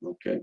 Okay.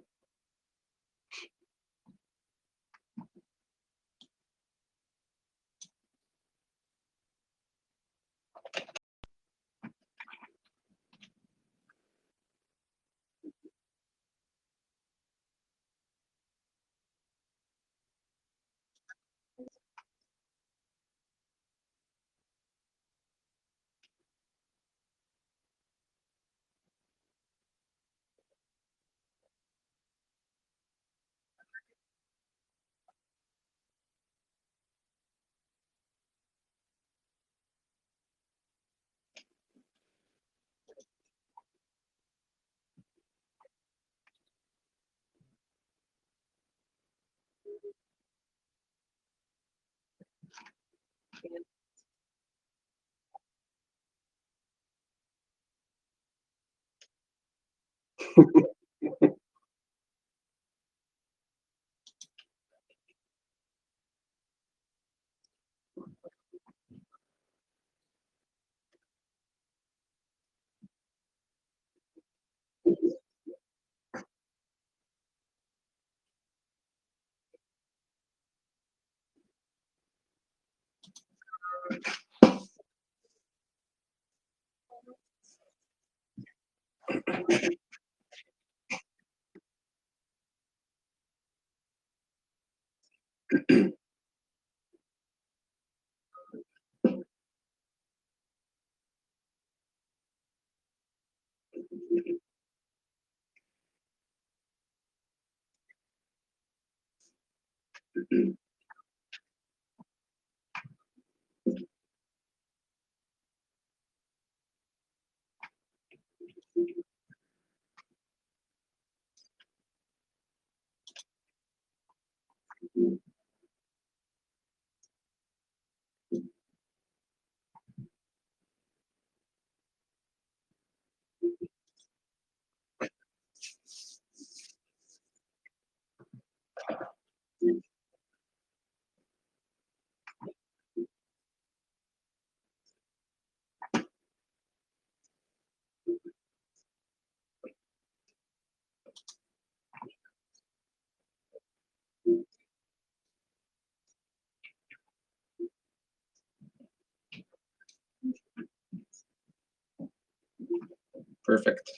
Perfect.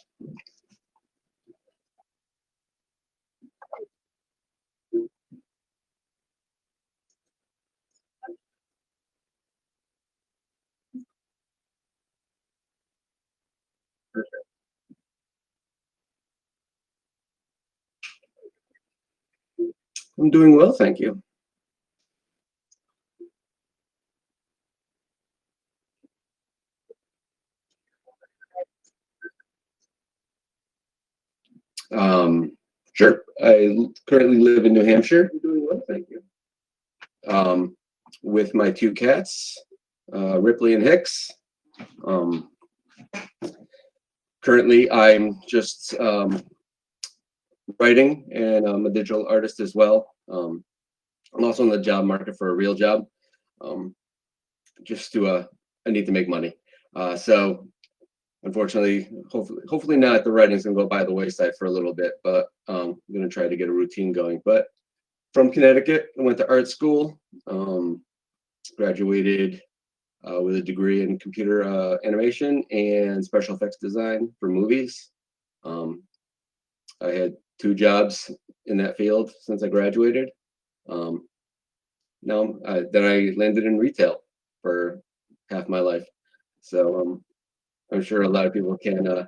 I'm doing well, thank you. Um, sure. Currently live in New Hampshire. I'm doing well, thank you. With my two cats, Ripley and Hicks. Um, Currently, I'm just writing, and I'm a digital artist as well. I'm also in the job market for a real job. Um, just to I need to make money. So unfortunately, hopefully not. The writing's gonna go by the wayside for a little bit, but I'm gonna try to get a routine going. But from Connecticut, I went to art school. Graduated with a degree in computer animation and special effects design for movies. Um, I had two jobs in that field since I graduated. Um, Now, then I landed in retail for half my life. So I'm sure a lot of people can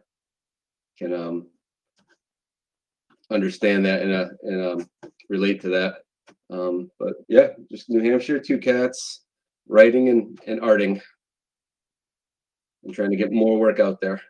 understand that and relate to that. But yeah, just New Hampshire, two cats, writing and arting. I'm trying to get more work out there.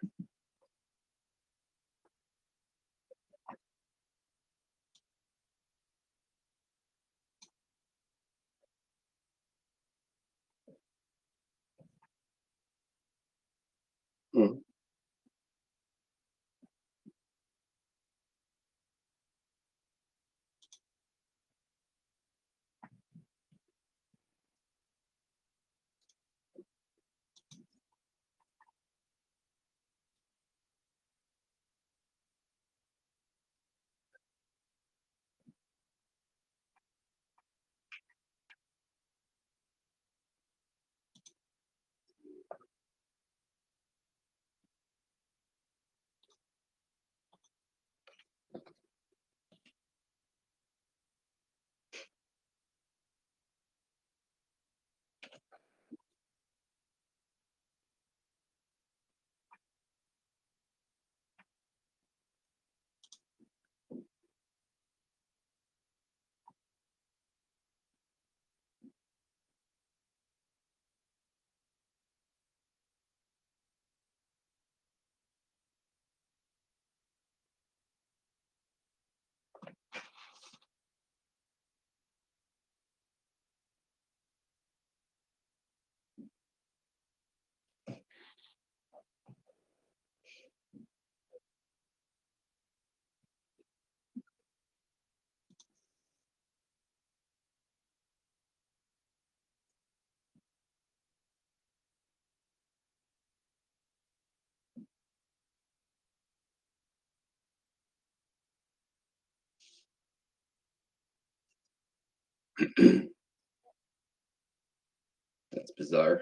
That's bizarre.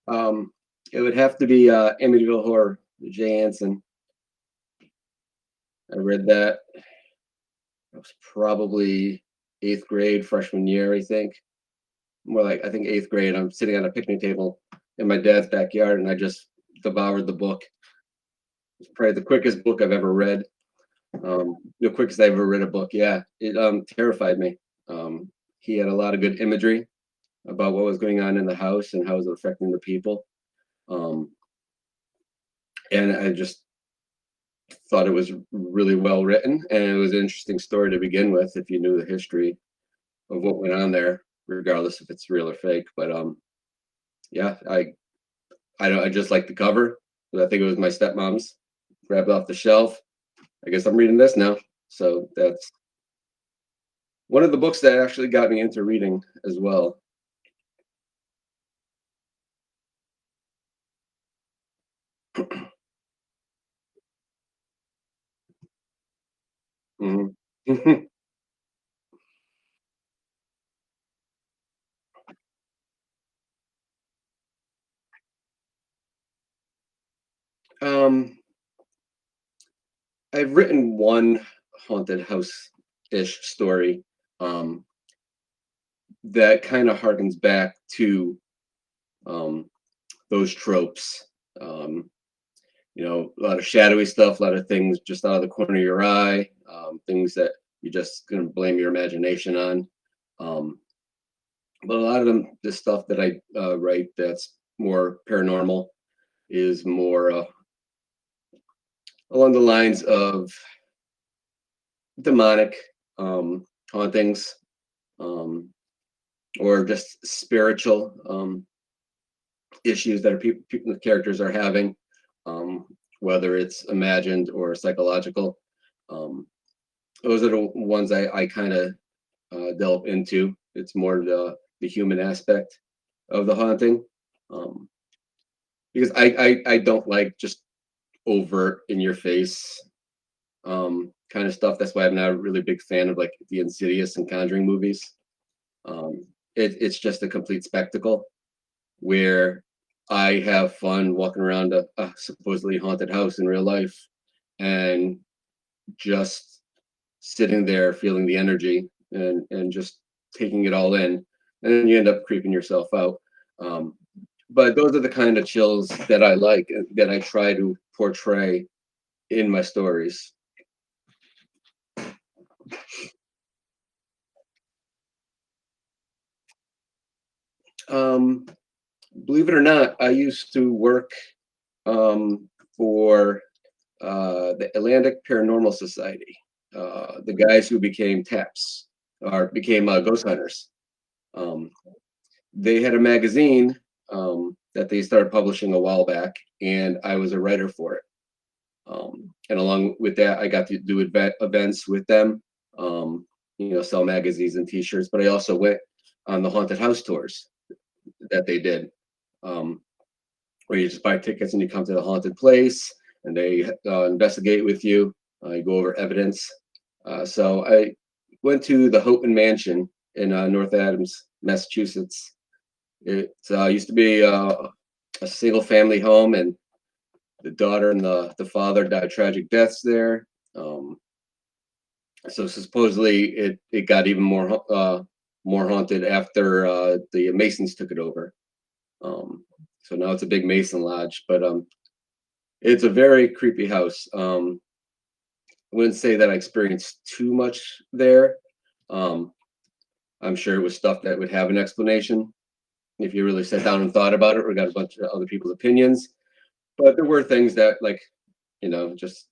Um, it would have to be Amityville Horror, the Jay Anson. I read that. I was probably eighth grade, freshman year, I think. More like I think eighth grade. I'm sitting on a picnic table in my dad's backyard, and I just devoured the book. It's probably the quickest book I've ever read. The quickest I've ever read a book. Yeah, it terrified me. He had a lot of good imagery about what was going on in the house and how it was affecting the people. Um, and I just thought it was really well written, and it was an interesting story to begin with if you knew the history of what went on there, regardless if it's real or fake. But yeah, I just like the cover. I think it was my stepmom's. Grabbed off the shelf. I guess I'm reading this now. So that's one of the books that actually got me into reading as well. Mhm. um, I've written one haunted house ish story um, that kind of harkens back to um, those tropes. Um, a lot of shadowy stuff, a lot of things just out of the corner of your eye, things that you just gonna blame your imagination on. Um, but a lot of them, the stuff that I write that's more paranormal is more along the lines of demonic hauntings um, or just spiritual issues that people, the characters are having, um, whether it's imagined or psychological. Um, those are the ones I kind of delve into. It's more the human aspect of the haunting, um, because I don't like just overt in your face kind of stuff. That's why I'm not a really big fan of like the Insidious and Conjuring movies. It's just a complete spectacle where I have fun walking around a supposedly haunted house in real life and just sitting there feeling the energy and just taking it all in, and then you end up creeping yourself out. Um, But those are the kind of chills that I like, that I try to portray in my stories. Um, Believe it or not, I used to work for the Atlantic Paranormal Society, the guys who became TAPS or became ghost hunters. Um, they had a magazine that they started publishing a while back, and I was a writer for it. And along with that, I got to do events with them, sell magazines and T-shirts. But I also went on the haunted house tours that they did, um, where you just buy tickets and you come to the haunted place, and they investigate with you. You go over evidence. So I went to the Houghton Mansion in North Adams, Massachusetts. It used to be a single family home, and the daughter and the father died tragic deaths there. Um, so supposedly it got even more haunted after the Masons took it over. So now it's a big Mason lodge, but it's a very creepy house. I wouldn't say that I experienced too much there. Um, I'm sure it was stuff that would have an explanation if you really sat down and thought about it or got a bunch of other people's opinions. But there were things that, like, just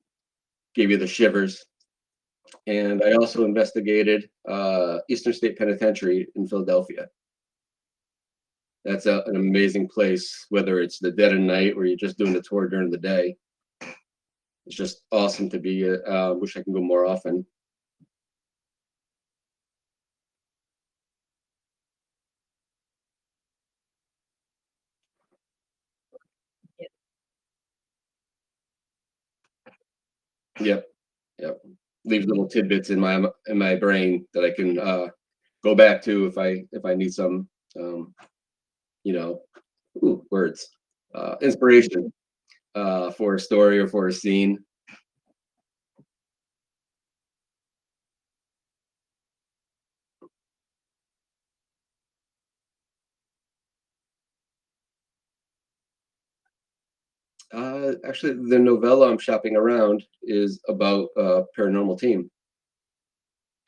gave you the shivers. And I also investigated Eastern State Penitentiary in Philadelphia. That's an amazing place, whether it's the dead of night or you're just doing the tour during the day. It's just awesome to be. Wish I can go more often. Yep, yep. Leaves little tidbits in my brain that I can go back to if I need some, um, you know, words, inspiration for a story or for a scene. Actually, the novella I'm shopping around is about a paranormal team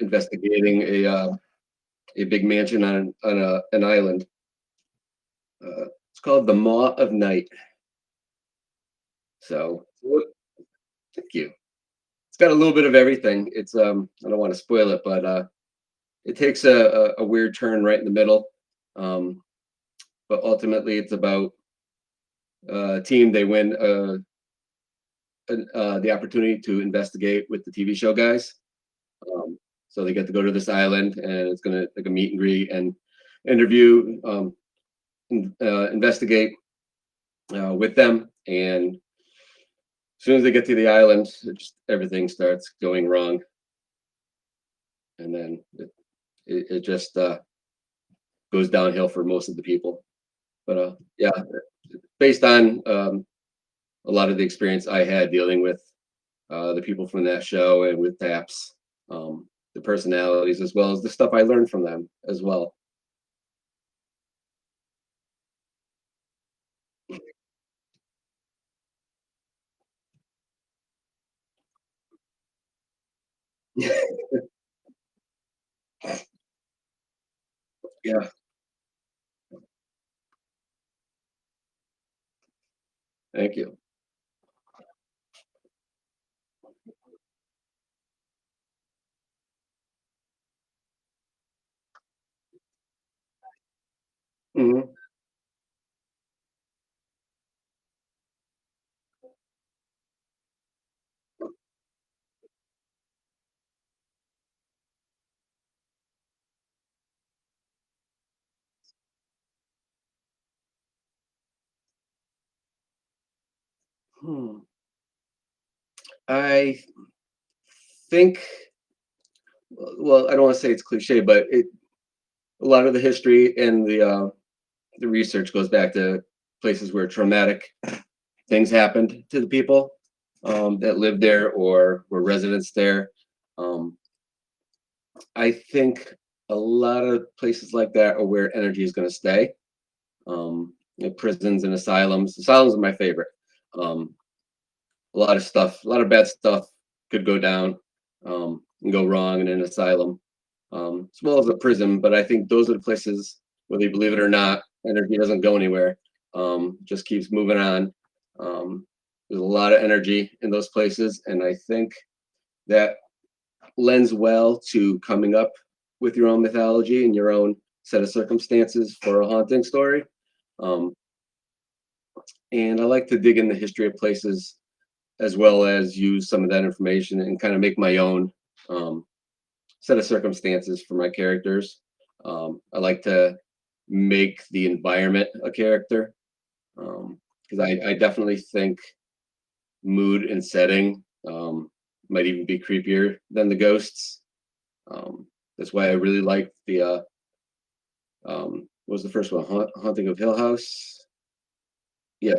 investigating a big mansion on an island. It's called The Maw of Night. So, thank you. It's got a little bit of everything. It's I don't want to spoil it, but it takes a weird turn right in the middle. Um, but ultimately, it's about a team. They win the opportunity to investigate with the TV show guys. Um, so they get to go to this island, and it's gonna like a meet and greet and interview, investigate with them. And as soon as they get to the island, everything starts going wrong, and then it just goes downhill for most of the people. But yeah, based on a lot of the experience I had dealing with the people from that show and with TAPS, the personalities, as well as the stuff I learned from them as well. Yeah, thank you. Mhm. Hmm. I think, well, I don't want to say it's cliche, but a lot of the history and the research goes back to places where traumatic things happened to the people that lived there or were residents there. Um, I think a lot of places like that are where energy is going to stay. prisons and asylums. Asylums are my favorite. Um, a lot of stuff, a lot of bad stuff could go down and go wrong in an asylum, as well as a prison. But I think those are the places, whether you believe it or not, energy doesn't go anywhere. Just keeps moving on. There's a lot of energy in those places, and I think that lends well to coming up with your own mythology and your own set of circumstances for a haunting story. Um, and I like to dig in the history of places as well as use some of that information and kind of make my own um, set of circumstances for my characters. I like to make the environment a character because I definitely think mood and setting might even be creepier than the ghosts. That's why I really liked the what was the first one? Haunting of Hill House. Yeah,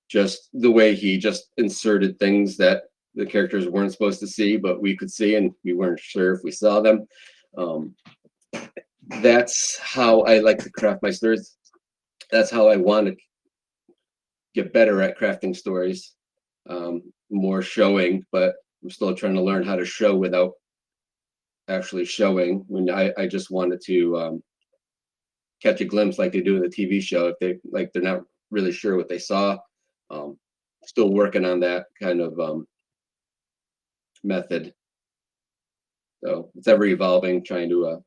just the way he just inserted things that the characters weren't supposed to see, but we could see, and we weren't sure if we saw them. Um, that's how I like to craft my stories. That's how I want to get better at crafting stories. More showing, but I'm still trying to learn how to show without actually showing. When I just wanted to catch a glimpse like they do in the TV show. If they're not really sure what they saw, um, still working on that kind of method. So it's ever evolving, trying to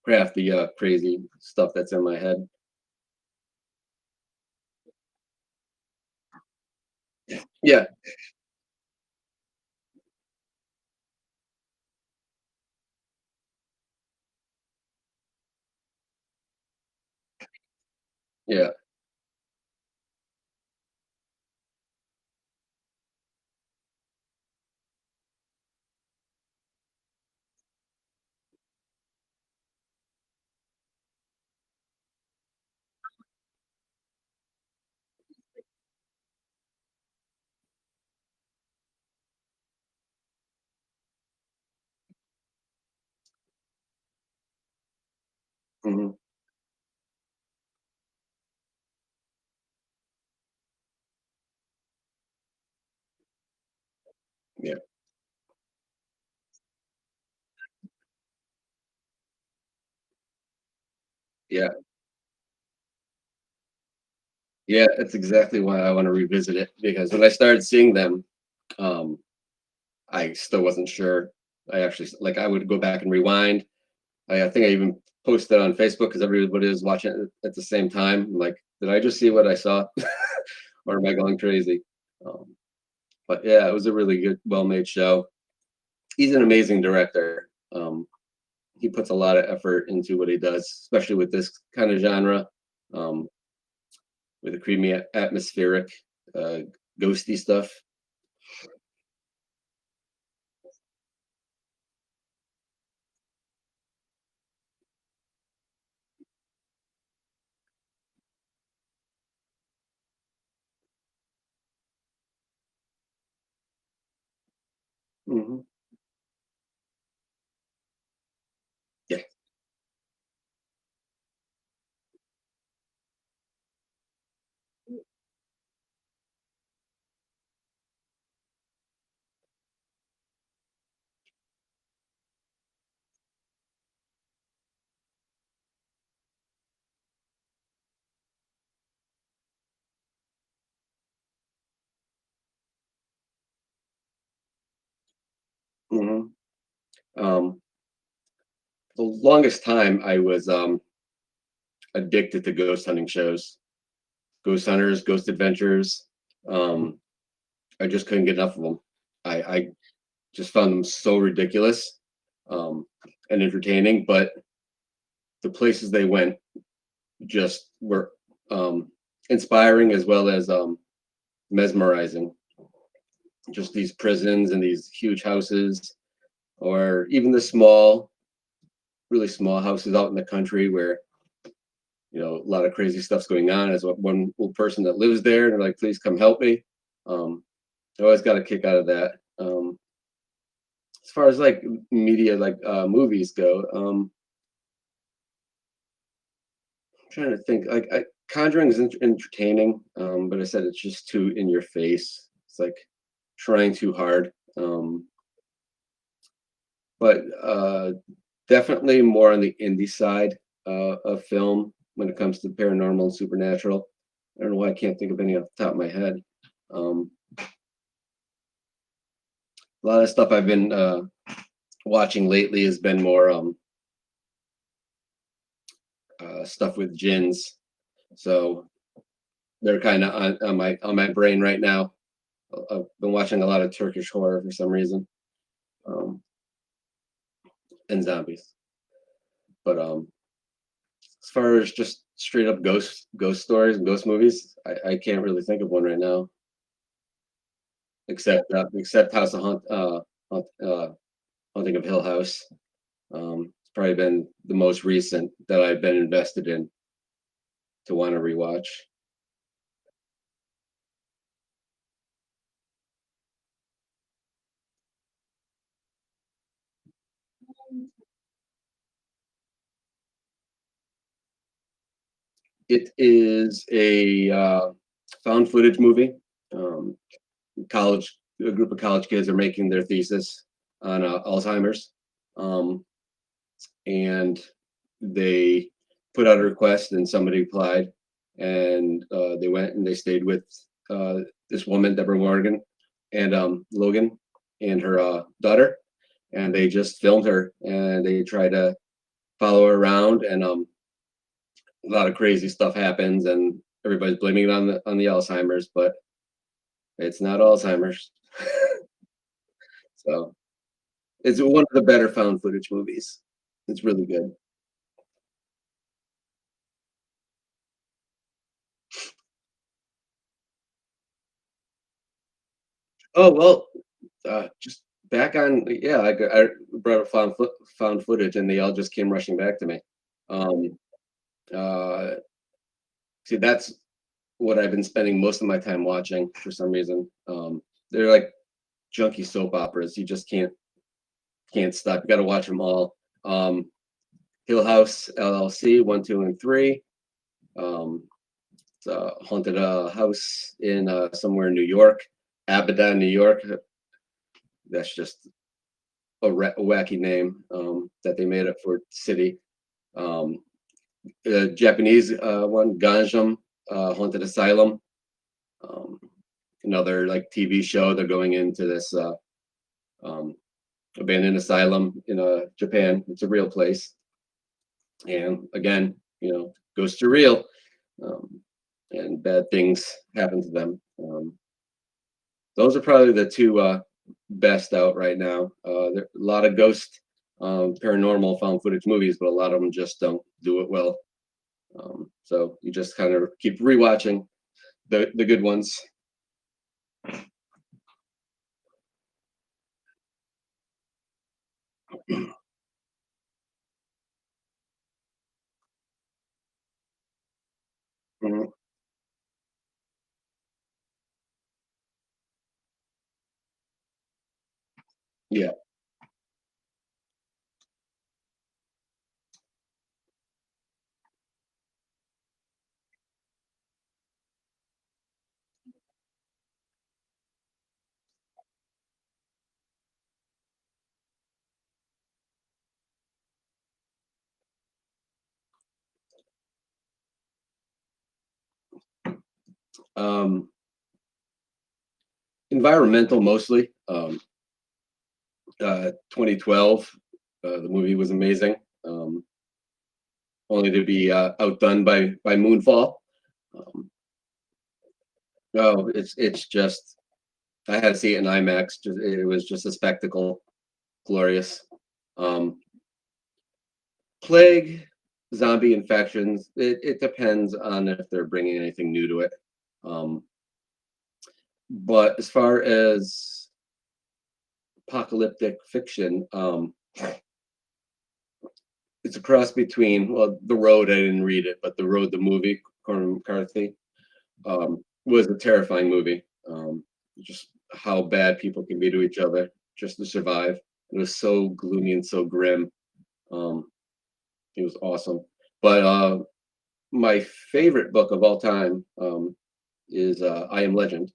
craft the crazy stuff that's in my head. Yeah, yeah, hmm, yeah, yeah, yeah. That's exactly why I want to revisit it because when I started seeing them, um, I still wasn't sure. I actually like I would go back and rewind. I think I even posted on Facebook because everybody was watching it at the same time. I'm like, did I just see what I saw, or am I going crazy? Um, but yeah, it was a really good, well-made show. He's an amazing director. He puts a lot of effort into what he does, especially with this kind of genre, um, with the creamy, atmospheric, uh, ghosty stuff. Hmm. Yeah. Hmm. Um, the longest time I was addicted to ghost hunting shows, ghost hunters, ghost adventures. Um, I just couldn't get enough of them. I just found them so ridiculous um, and entertaining, but the places they went just were inspiring as well as mesmerizing. Just these prisons and these huge houses, or even the small, really small houses out in the country where a lot of crazy stuff's going on. As one person that lives there, and they're like, "Please come help me." Um, I always got a kick out of that. As far as like media, like movies go, Trying to think. Conjuring is entertaining, but I said it's just too in your face. It's like trying too hard. But definitely more on the indie side of film when it comes to paranormal and supernatural. I don't know why I can't think of any off the top of my head. Um, a lot of stuff I've been watching lately has been more stuff with jinns. So they're kind of on my brain right now. I've been watching a lot of Turkish horror for some reason, um, and zombies. But as far as just straight up ghost stories and ghost movies, I can't really think of one right now, except House of Haunting of Hill House. It's probably been the most recent that I've been invested in to want to rewatch. It is a found footage movie. Um, college A group of college kids are making their thesis on Alzheimer's, um, and they put out a request, and somebody applied, and they went and they stayed with this woman, Deborah Morgan, and Logan, and her daughter, and they just filmed her, and they try to follow her around, and a lot of crazy stuff happens, and everybody's blaming it on the Alzheimer's, but it's not Alzheimer's. So it's one of the better found footage movies. It's really good. Oh well, just back on. Yeah, I brought up found footage, and they all just came rushing back to me. Um, uh, See, that's what I've been spending most of my time watching for some reason. They're like junky soap operas. You just can't stop. You got to watch them all. Hill House LLC 1, 2, and 3. Um, it's a haunted house in somewhere in New York, Abaddon, New York. That's just a wacky name that they made up for city. Um, the Japanese one, Ganjam Haunted Asylum. Um, Another like TV show. They're going into this um, abandoned asylum in Japan. It's a real place, and again, ghosts are real, um, and bad things happen to them. Those are probably the two best out right now. There are a lot of ghost, paranormal, found footage movies, but a lot of them just don't do it well. So you just kind of keep rewatching the good ones. Mhm. Yeah. Um, Environmental mostly. 2012, the movie was amazing. Um, Only to be outdone by Moonfall. Um, no, it's just I had to see it in IMAX. It was just a spectacle, glorious. Um, Plague, zombie infections. It depends on if they're bringing anything new to it. Um, but as far as apocalyptic fiction, it's a cross between The Road. I didn't read it, but The Road, the movie, Cormac McCarthy, was a terrifying movie. Just how bad people can be to each other just to survive. It was so gloomy and so grim. Um, it was awesome. But My favorite book of all time is I Am Legend.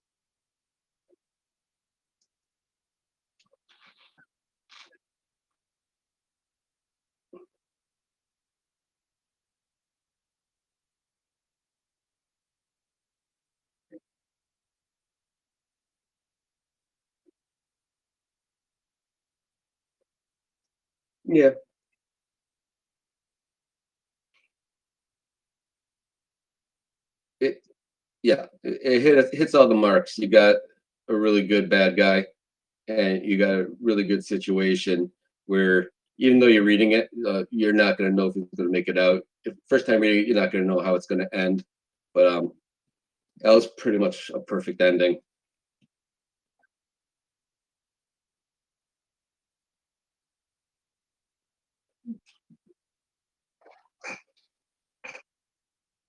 Yeah, it it hits all the marks. You got a really good bad guy, and you got a really good situation where even though you're reading it, you're not going to know if he's going to make it out. If first time reading it, you're not going to know how it's going to end. But that was pretty much a perfect ending.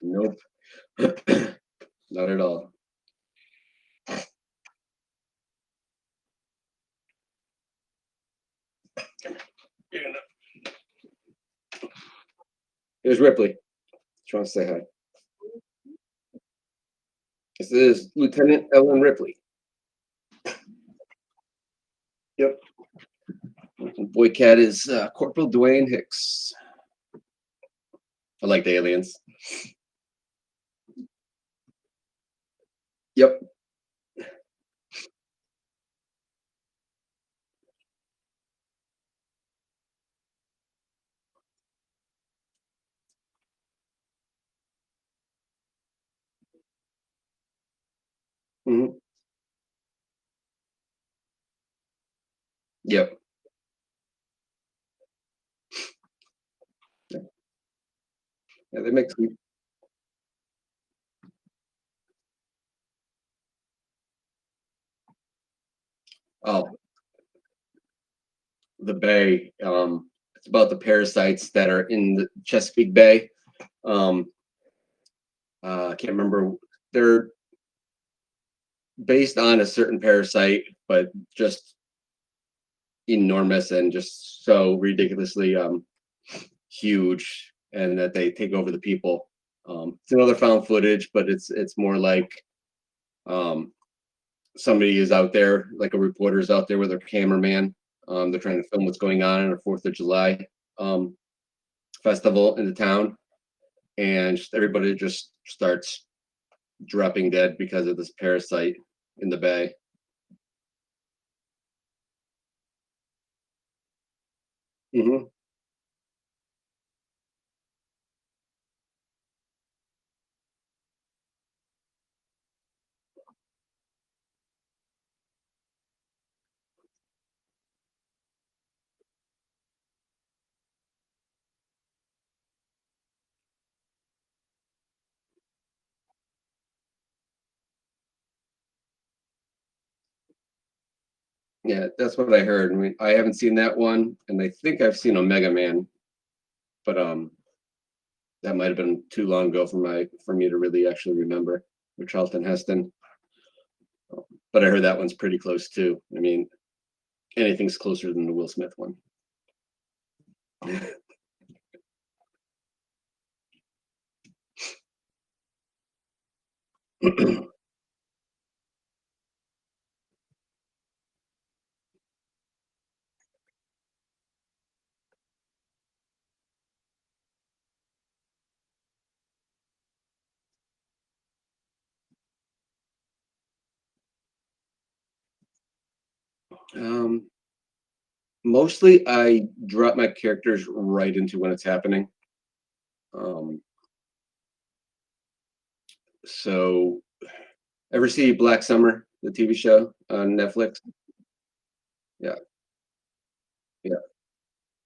Nope, not at all. Here's Ripley. She wants to say hi. This is Lieutenant Ellen Ripley. Yep. Boy Cat is Corporal Dwayne Hicks. I like the aliens. Yep. Hmm. Yep. Yeah, they make some. Oh, the Bay. It's about the parasites that are in the Chesapeake Bay. Um, I can't remember. They're based on a certain parasite, but just enormous and just so ridiculously huge, and that they take over the people. It's another found footage, but it's more like um, somebody is out there, like a reporter is out there with a cameraman. They're trying to film what's going on a Fourth of July um, festival in the town, and just everybody just starts dropping dead because of this parasite in the bay. Hmm. Yeah, that's what I heard. I mean, I haven't seen that one, and I think I've seen Omega Man, but that might have been too long ago for me to really actually remember. With Charlton Heston, but I heard that one's pretty close too. I mean, anything's closer than the Will Smith one. um, Mostly, I drop my characters right into when it's happening. Um, so, ever see Black Summer, the TV show on Netflix? Yeah, yeah.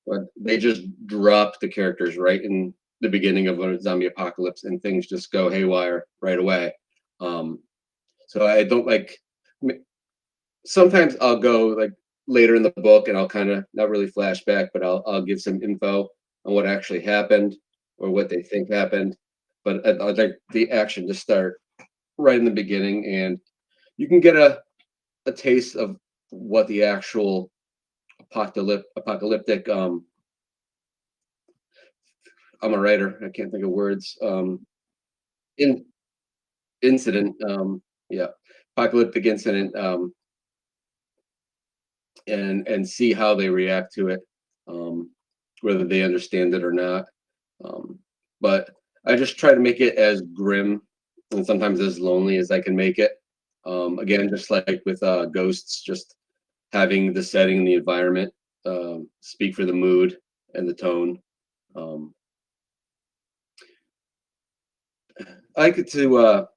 But they just drop the characters right in the beginning of a zombie apocalypse, and things just go haywire right away. Um, so I don't like. Sometimes I'll go like later in the book, and I'll kind of not really flashback, but I'll give some info on what actually happened or what they think happened. But I'd like the action to start right in the beginning, and you can get a taste of what the actual apocalyptic. I'm a writer. I can't think of words. in incident, yeah, apocalyptic incident, and see how they react to it, um, whether they understand it or not. Um, but I just try to make it as grim and sometimes as lonely as I can make it. Again, just like with ghosts, just having the setting and the environment speak for the mood and the tone. Um, I like it to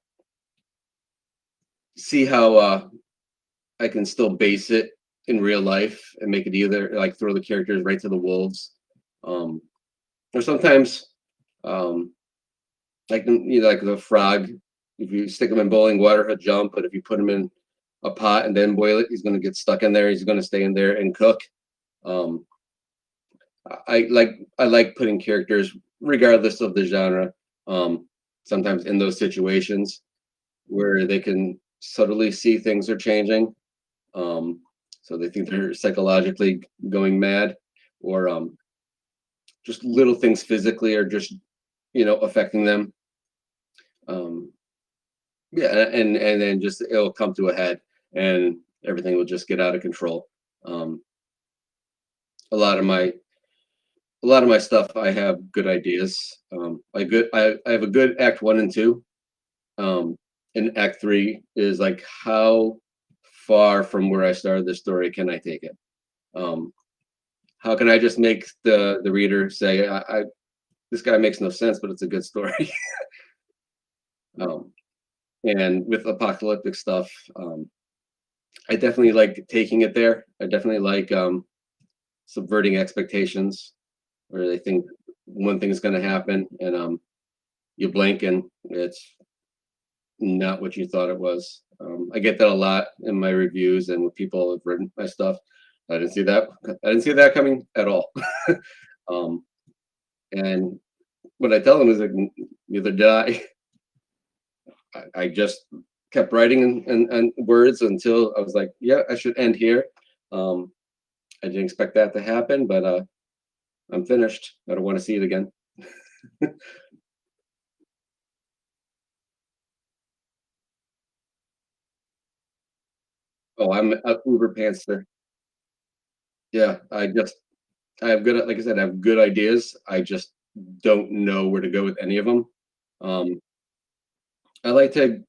see how I can still base it in real life and make it either like throw the characters right to the wolves, um, or sometimes um, like like the frog. If you stick him in boiling water, he'll jump. But if you put him in a pot and then boil it, he's going to get stuck in there. He's going to stay in there and cook. Um, I like putting characters, regardless of the genre, um, sometimes in those situations where they can subtly see things are changing. Um, so they think they're psychologically going mad, or just little things physically are just affecting them. Um, yeah, and then just it'll come to a head, and everything will just get out of control. Um, a lot of my a lot of my stuff, I have good ideas. I have a good act one and two. Um, and act three is like how far from where I started the story can I take it? Um, how can I just make the reader say, I this guy makes no sense, but it's a good story. um, and with apocalyptic stuff, I definitely like taking it there. I definitely like subverting expectations, where they think one thing is going to happen, and you blink and it's not what you thought it was. I get that a lot in my reviews and when people have written my stuff. I didn't see that. I didn't see that coming at all. um, and what I tell them is like, neither did I. I just kept writing and words until I was like, yeah, I should end here. Um, I didn't expect that to happen, but I'm finished. I don't want to see it again. Oh, I'm a uber pantser. Yeah, I have good, like I said, I have good ideas. I just don't know where to go with any of them. Um, I like to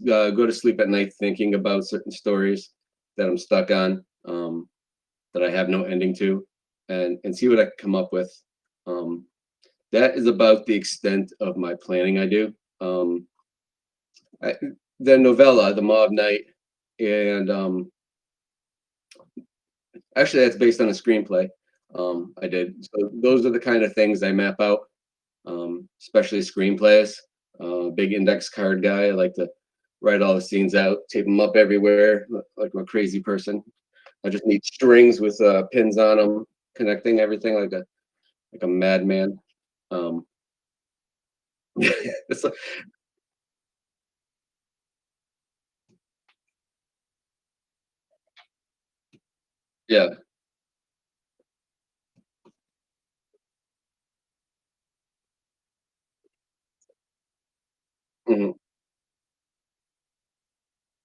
go to sleep at night thinking about certain stories that I'm stuck on, that I have no ending to, and see what I can come up with. Um, that is about the extent of my planning I do. Um, I, the novella, The Mob Night, and actually that's based on a screenplay I did. So those are the kind of things I map out, especially screenplays. Big index card guy. I like to write all the scenes out, tape them up everywhere, like a crazy person. I just need strings with pins on them, connecting everything like a madman. Um, it's like, yeah, mhm,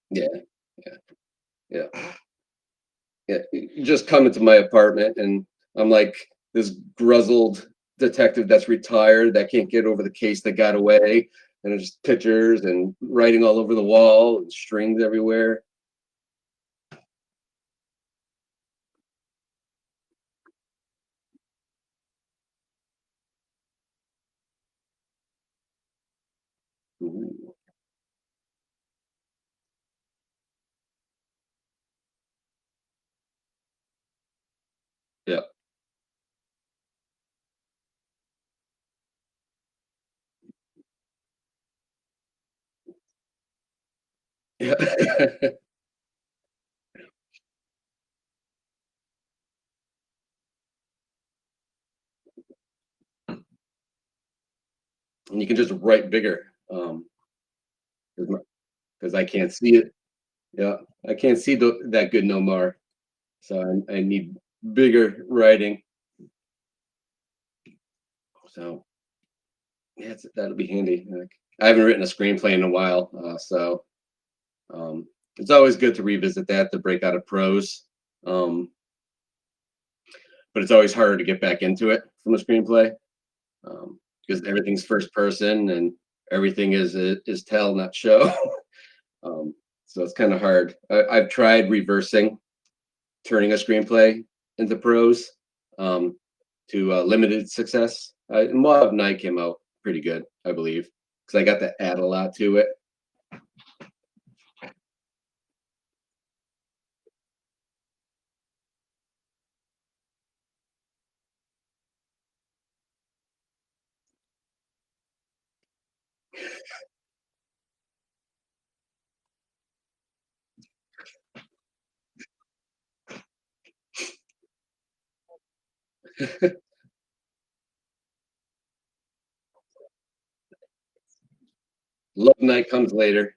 yeah, yeah, yeah. Yeah, you just come into my apartment and I'm like this gruzzled detective that's retired that can't get over the case that got away, and it's just pictures and writing all over the wall and strings everywhere. Ooh, yeah. Yeah. And you can just write bigger, because I can't see it. Yeah, I can't see that good no more. So I need bigger writing. So yeah, that'll be handy. Like, I haven't written a screenplay in a while, so it's always good to revisit that to break out of prose. Um, but it's always harder to get back into it from a screenplay because everything's first person and everything is tell, not show. um, so it's kind of hard. I've tried reversing, turning a screenplay into prose um, to limited success. And Law of Night came out pretty good, I believe, because I got to add a lot to it. Love Night comes later.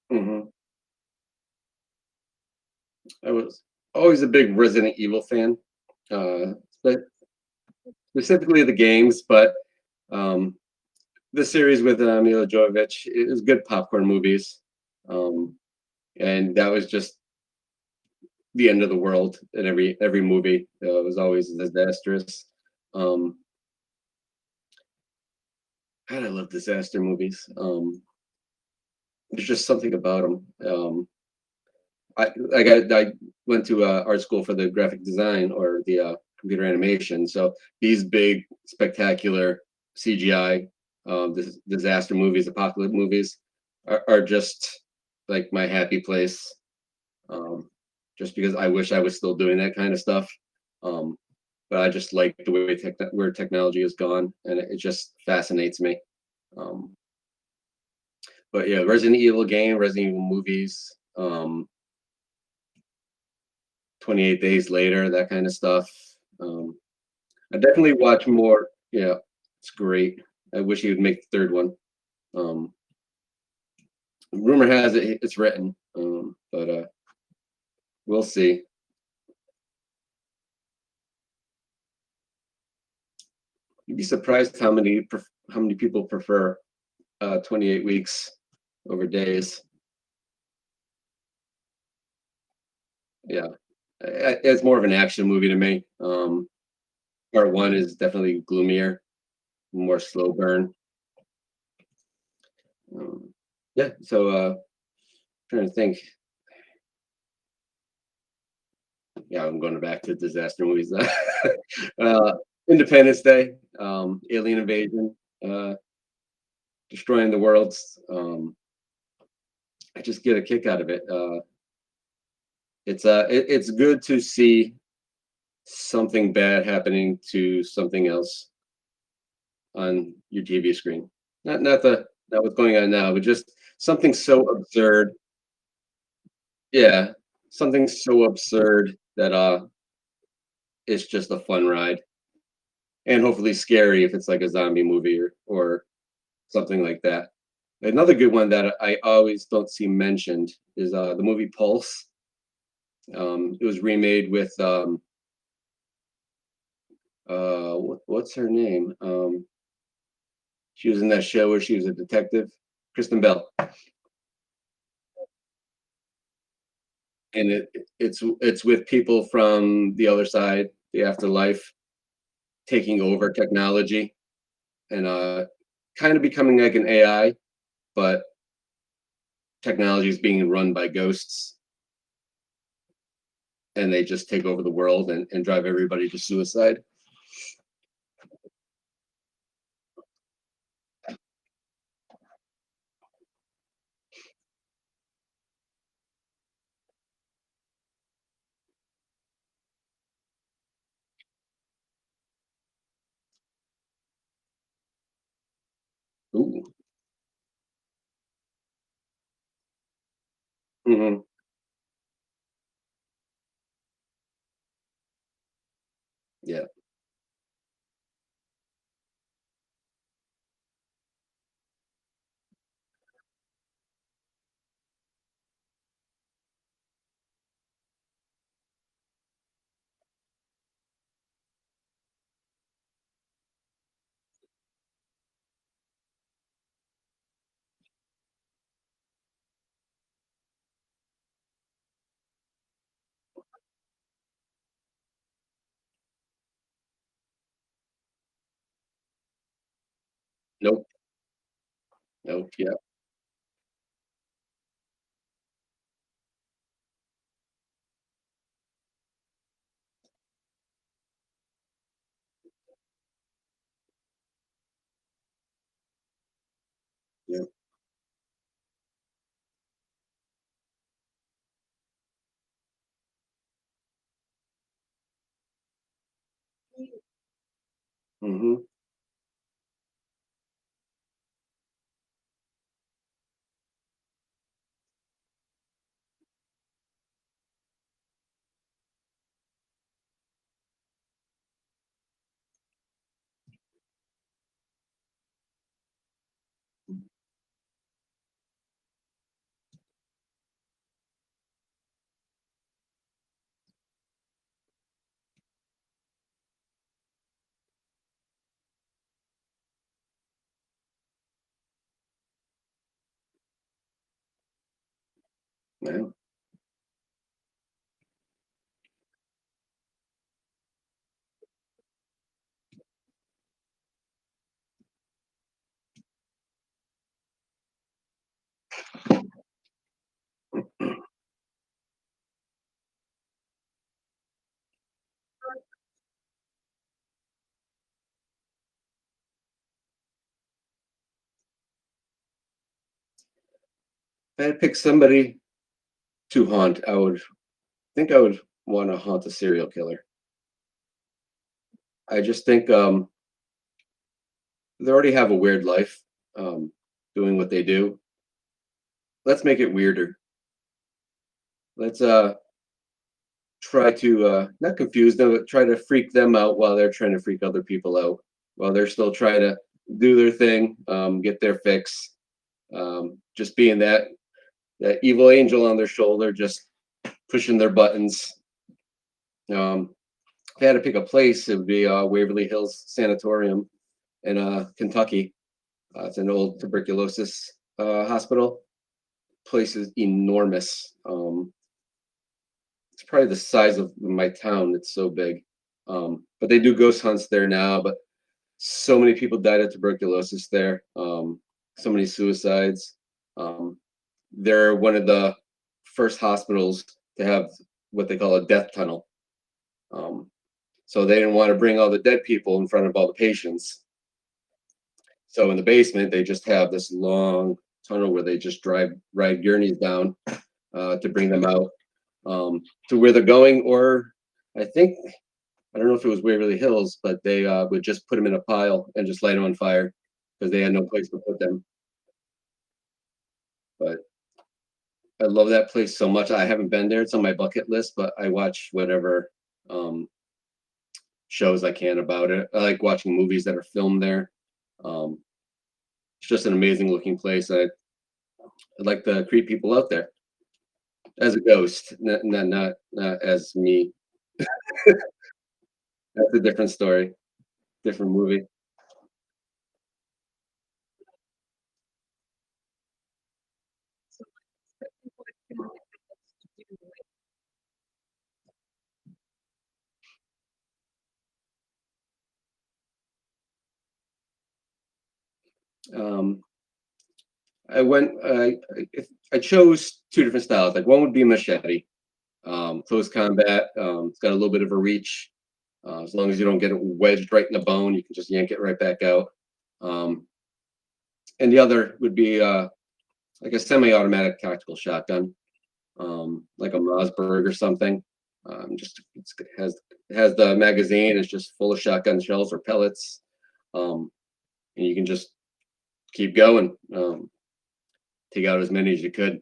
hmm I was always a big Resident Evil fan, but specifically the games, but um, the series with Mila Jovovich, it was good popcorn movies. Um, and that was just the end of the world in every movie. It was always disastrous. Um, God, I love disaster movies. There's just something about them. I went to art school for the graphic design or the computer animation. So these big, spectacular CGI disaster movies, apocalypse movies, are just like my happy place. Um, just because I wish I was still doing that kind of stuff. Um, but I just like the way where technology has gone, and it just fascinates me. Um, but yeah, Resident Evil game, Resident Evil movies, 28 Days Later, that kind of stuff. Um, I definitely watch more. Yeah, it's great. I wish he would make the third one. Um, rumor has it it's written, but we'll see. You'd be surprised how many people prefer 28 weeks over days. Yeah, it's more of an action movie to me. Part one is definitely gloomier, more slow burn. Um, yeah, so trying to think. Yeah, I'm going back to disaster movies. uh, Independence Day, alien invasion, uh, destroying the worlds. I just get a kick out of it. It's good to see something bad happening to something else on your TV screen. Not what's going on now, but just something so absurd. Yeah, something so absurd that it's just a fun ride, and hopefully scary if it's like a zombie movie or something like that. Another good one that I always don't see mentioned is the movie Pulse. It was remade with what's her name? She was in that show where she was a detective, Kristen Bell, and it's with people from the other side, the afterlife, taking over technology and kind of becoming like an AI, but technology is being run by ghosts, and they just take over the world and drive everybody to suicide. Ooh. Hmm. Yeah. Nope. Nope. Yeah. Yeah. Hmm. Yeah. If I had to pick somebody to haunt, I would think I would want to haunt a serial killer. I just think they already have a weird life, doing what they do. Let's make it weirder. Let's try to not confuse them, but try to freak them out while they're trying to freak other people out. While they're still trying to do their thing, get their fix. Just being that evil angel on their shoulder, just pushing their buttons. If I had to pick a place, it would be Waverly Hills Sanatorium in Kentucky. It's an old tuberculosis hospital. Place is enormous. It's probably the size of my town. It's so big. But they do ghost hunts there now. But so many people died of tuberculosis there. So many suicides. Um, they're one of the first hospitals to have what they call a death tunnel. Um, so they didn't want to bring all the dead people in front of all the patients. So in the basement, they just have this long tunnel where they just ride gurneys down to bring them out to where they're going. Or I think I don't know if it was Waverly Hills, but they would just put them in a pile and just light them on fire because they had no place to put them. But I love that place so much. I haven't been there; it's on my bucket list. But I watch whatever um, shows I can about it. I like watching movies that are filmed there. Um, it's just an amazing looking place. I'd like to creep people out there as a ghost, not as me. That's a different story, different movie. Um, I went. I chose two different styles. Like one would be machete, close combat. It's got a little bit of a reach. As long as you don't get it wedged right in the bone, you can just yank it right back out. Um, and the other would be like a semi-automatic tactical shotgun, like a Mossberg or something. It has the magazine. It's just full of shotgun shells or pellets, and you can just keep going. Take out as many as you could.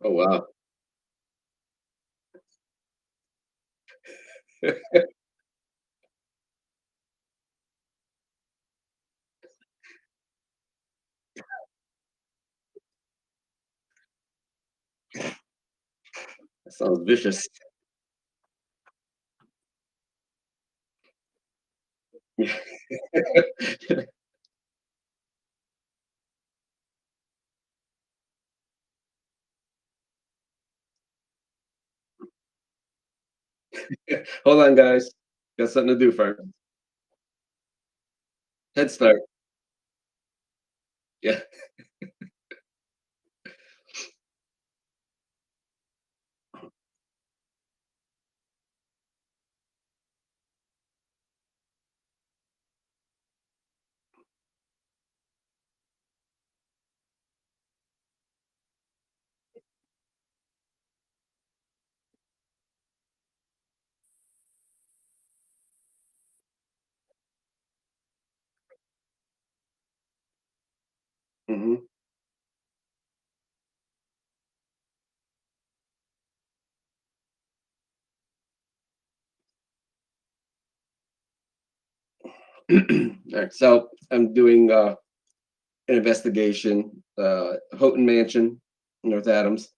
Oh, wow. That sounds vicious. Hold on, guys. Got something to do first. Head start. Yeah. Mhm. Alright, so I'm doing, an investigation, Houghton Mansion, North Adams,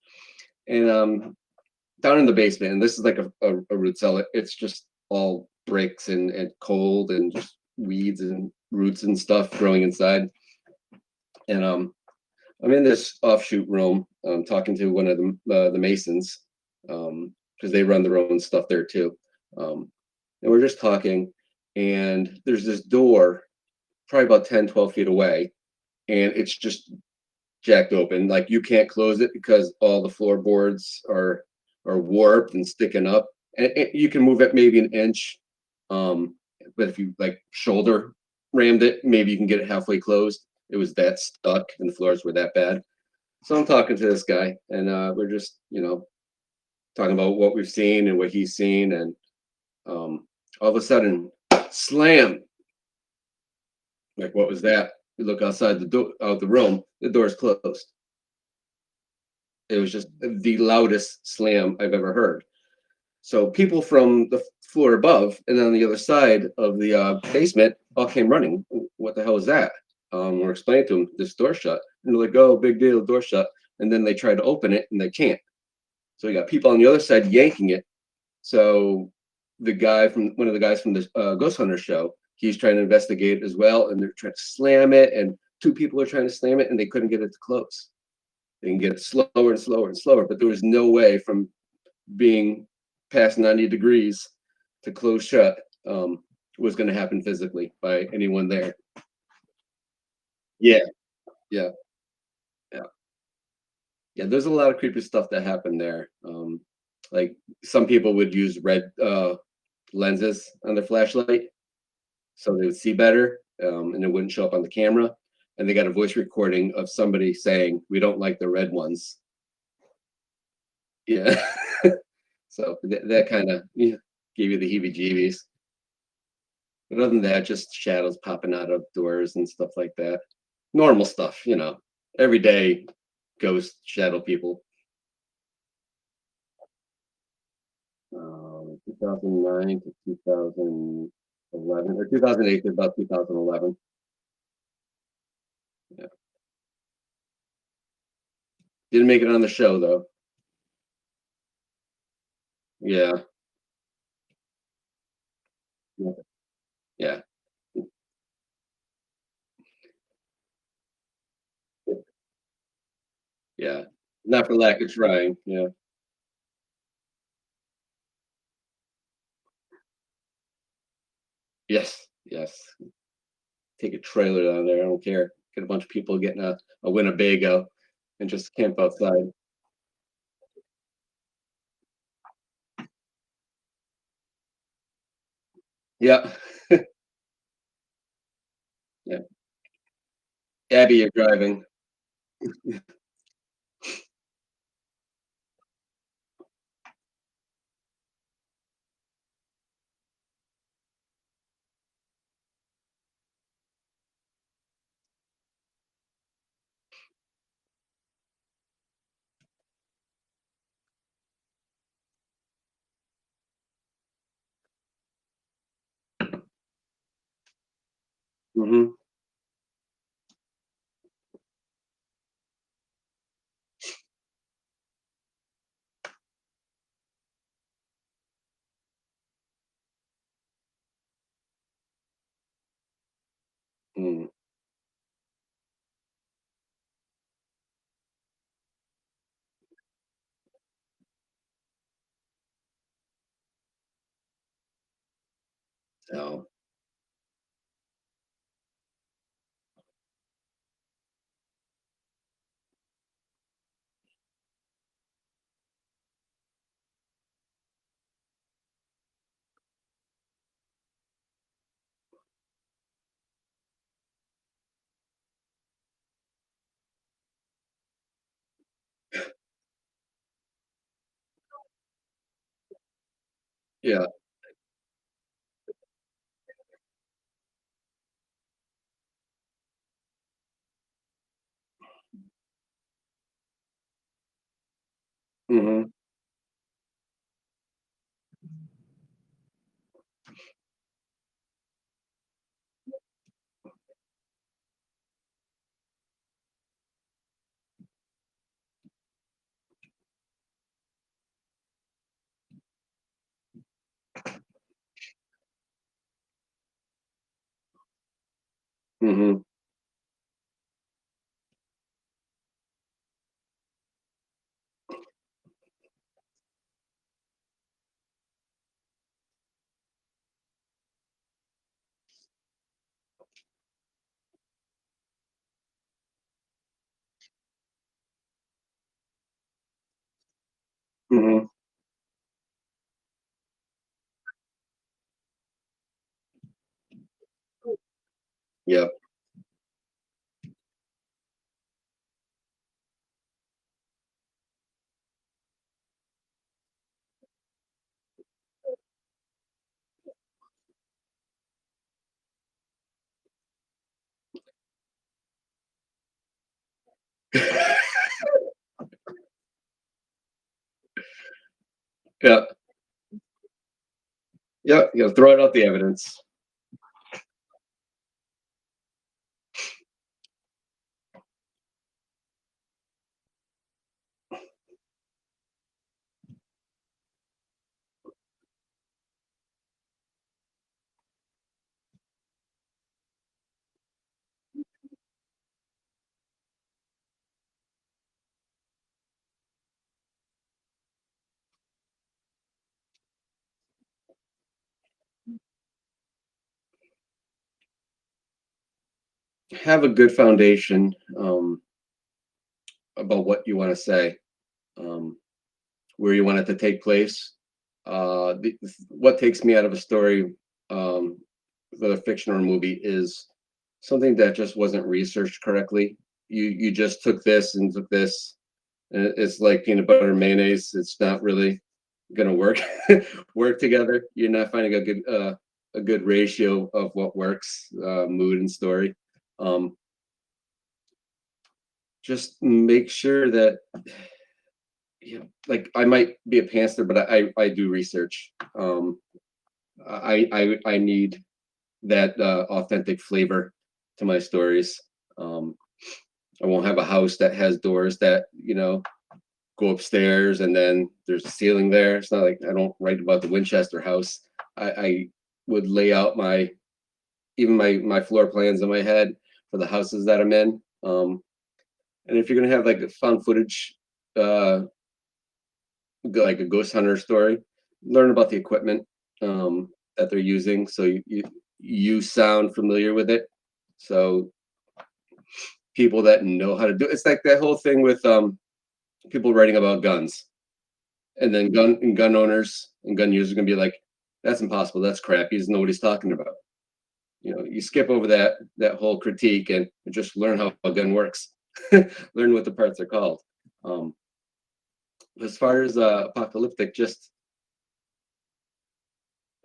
and, down in the basement, and this is like a root cellar. It's just all bricks and cold and just weeds and roots and stuff growing inside. And I'm in this offshoot room, talking to one of the masons, because they run their own stuff there too. And we're just talking, and there's this door, probably about 10, 12 feet away, and it's just jacked open. Like you can't close it because all the floorboards are warped and sticking up. And you can move it maybe an inch, um, but if you like shoulder rammed it, maybe you can get it halfway closed. It was that stuck, and the floors were that bad. So I'm talking to this guy, and we're just talking about what we've seen and what he's seen, and all of a sudden, slam! Like what was that? We look outside the door, out the room. The door's closed. It was just the loudest slam I've ever heard. So people from the floor above and on the other side of the basement all came running. What the hell is that? We're explaining to them this door shut, and they're like, "Oh, big deal, door shut." And then they try to open it and they can't. So you got people on the other side yanking it. So the guy from one of the guys from the Ghost Hunter show, he's trying to investigate it as well, and they're trying to slam it, and two people are trying to slam it, and they couldn't get it to close. They can get slower and slower and slower, but there was no way from being past 90 degrees to close shut, was going to happen physically by anyone there. Yeah, yeah, yeah, yeah. There's a lot of creepy stuff that happened there. Like some people would use red lenses on their flashlight so they would see better, and it wouldn't show up on the camera. And they got a voice recording of somebody saying, "We don't like the red ones." Yeah. So that kind of gave you the heebie-jeebies. But other than that, just shadows popping out of doors and stuff like that. Normal stuff, everyday ghost shadow people. 2009 to 2011 or 2008 to about 2011. Yeah. Didn't make it on the show though. Yeah. Yeah. Yeah. Yeah. Not for lack of trying. Yeah. Yes. Yes. Take a trailer down there. I don't care. Get a bunch of people getting a Winnebago and just camp outside. Yeah. Yeah. Abby, you're driving. Mhm. Mm. So, yeah. Mhm. Mhm. Mhm. Yep. Yeah. Yeah, you know, throw out the evidence. Have a good foundation, about what you wanna say, um, where you want it to take place. What takes me out of a story, whether fiction or movie, is something that just wasn't researched correctly. You just took this and took this, and it's like peanut butter and mayonnaise. It's not really gonna work work together. You're not finding a good ratio of what works, mood and story. Um, just make sure that, like, I might be a pantser, but I do research. I need that authentic flavor to my stories. Um, I won't have a house that has doors that, go upstairs and then there's a ceiling there. It's not like I don't write about the Winchester house. I would lay out my floor plans in my head for the houses that I'm in. And if you're gonna have like a found footage, uh, like a ghost hunter story, learn about the equipment, that they're using, so you sound familiar with it. So people that know how to do it's like that whole thing with people writing about guns, and then gun owners and gun users are gonna be like, That's impossible. That's crap. He doesn't know what he's talking about. You skip over that whole critique and just learn how a gun works. Learn what the parts are called. Um, as far as apocalyptic, just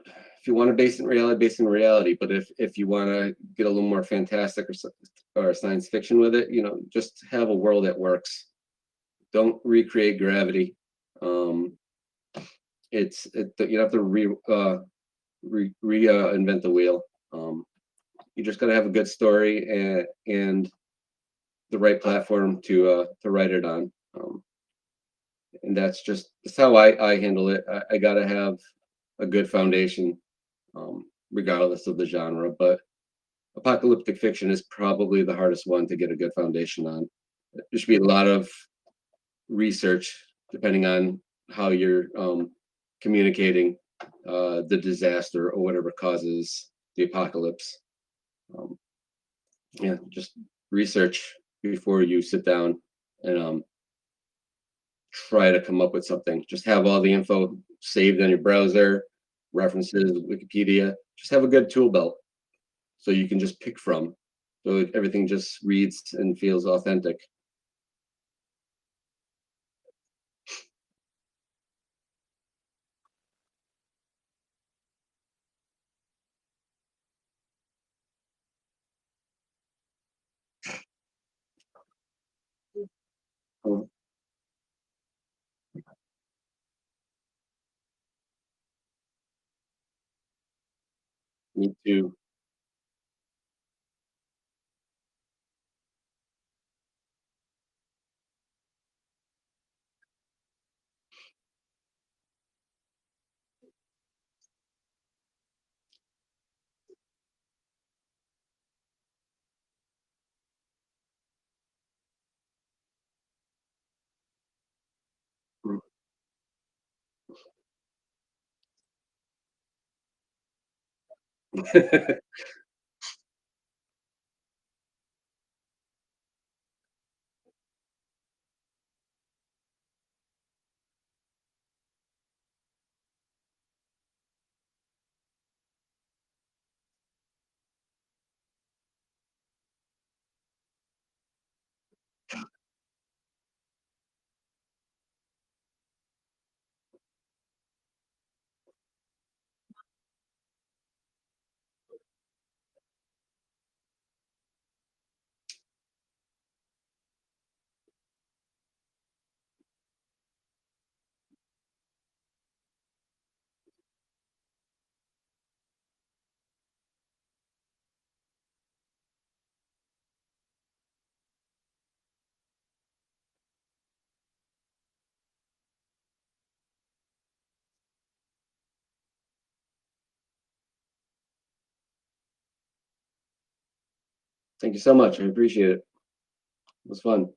if you want to base in reality. But if you want to get a little more fantastic or science fiction with it, just have a world that works. Don't recreate gravity. Um, you don't have to reinvent the wheel. Um, you just got to have a good story and the right platform to write it on. And that's how I handle it. I got to have a good foundation, regardless of the genre. But apocalyptic fiction is probably the hardest one to get a good foundation on. There should be a lot of research, depending on how you're communicating the disaster or whatever causes the apocalypse. Um, yeah, just research before you sit down and try to come up with something. Just have all the info saved on your browser, references, Wikipedia. Just have a good tool belt so you can just pick from. So everything just reads and feels authentic. Oh, me too. Thank you so much. I appreciate it. It was fun.